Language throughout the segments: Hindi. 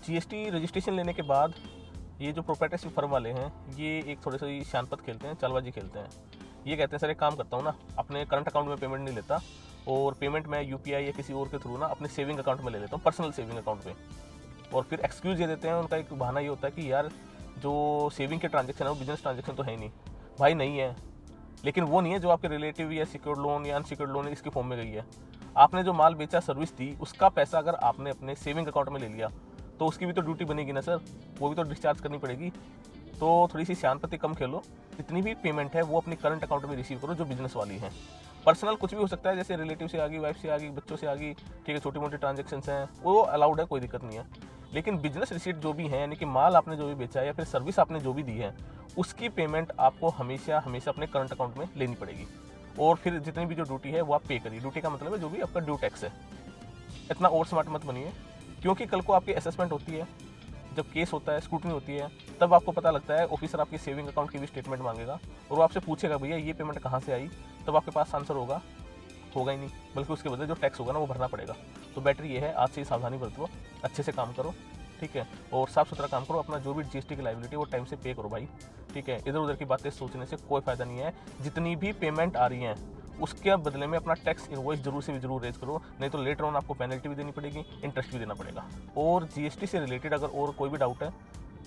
जीएसटी रजिस्ट्रेशन लेने के बाद ये जो प्रोप्राइटरशिप फर्म वाले हैं ये एक थोड़े से शानपत खेलते हैं, चालबाजी खेलते हैं। ये कहते हैं सर एक काम करता हूँ ना, अपने करंट अकाउंट में पेमेंट नहीं लेता और पेमेंट मैं यूपीआई या किसी और के थ्रू ना अपने सेविंग अकाउंट में ले लेता हूँ, पर्सनल सेविंग अकाउंट में। और फिर एक्सक्यूज़ ये देते हैं, उनका एक बहाना ये होता है कि यार जो सेविंग के ट्रांजेक्शन है वो बिजनेस ट्रांजेक्शन तो है ही नहीं। भाई नहीं है, लेकिन वो नहीं है जो आपके रिलेटिव या सिक्योर्ड लोन या अनसिक्योर्ड लोन इसकी फॉर्म में गई है। आपने जो माल बेचा, सर्विस दी, उसका पैसा अगर आपने अपने सेविंग अकाउंट में ले लिया तो उसकी भी तो ड्यूटी बनेगी ना सर, वो भी तो डिस्चार्ज करनी पड़ेगी। तो थोड़ी सी शांति कम खेलो, जितनी भी पेमेंट है वो अपनी करंट अकाउंट में रिसीव करो जो बिजनेस वाली है। पर्सनल कुछ भी हो सकता है, जैसे रिलेटिव से आ गई, वाइफ से आ गई, बच्चों से आ गई, ठीक है, छोटी मोटी ट्रांजेक्शन हैं वो अलाउड है, कोई दिक्कत नहीं है। लेकिन बिजनेस रिसीट जो भी है, यानी कि माल आपने जो भी बेचा है या फिर सर्विस आपने जो भी दी है, उसकी पेमेंट आपको हमेशा हमेशा अपने करंट अकाउंट में लेनी पड़ेगी। और फिर जितनी भी जो ड्यूटी है वो आप पे करिए। ड्यूटी का मतलब है जो भी आपका ड्यू टैक्स है। इतना और स्मार्ट मत बनिए, क्योंकि कल को आपकी असेसमेंट होती है, जब केस होता है, स्क्रूटनी होती है, तब आपको पता लगता है ऑफिसर आपकी सेविंग अकाउंट की भी स्टेटमेंट मांगेगा और वो आपसे पूछेगा भैया ये पेमेंट कहाँ से आई, तब आपके पास आंसर होगा ही नहीं, बल्कि उसके बदले जो टैक्स होगा ना वो भरना पड़ेगा। तो बेटर ये है आज से ही सावधानी बरतो, अच्छे से काम करो, ठीक है, और साफ सुथरा काम करो। अपना जो भी जीएसटी की लायबिलिटी वो टाइम से पे करो भाई, ठीक है। इधर उधर की बातें सोचने से कोई फ़ायदा नहीं है। जितनी भी पेमेंट आ रही हैं उसके बदले में अपना टैक्स इनवॉइस जरूर से भी जरूर रेज करो, नहीं तो लेटर ऑन आपको पेनल्टी भी देनी पड़ेगी, इंटरेस्ट भी देना पड़ेगा। और जीएसटी से रिलेटेड अगर और कोई भी डाउट है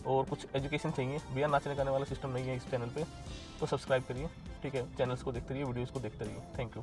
और कुछ एजुकेशन चाहिए, भैया नाचने गाने वाला सिस्टम नहीं है इस चैनल पे, तो सब्सक्राइब करिए, ठीक है। चैनल्स को देखते रहिए, वीडियोज़ को देखते रहिए। Thank you.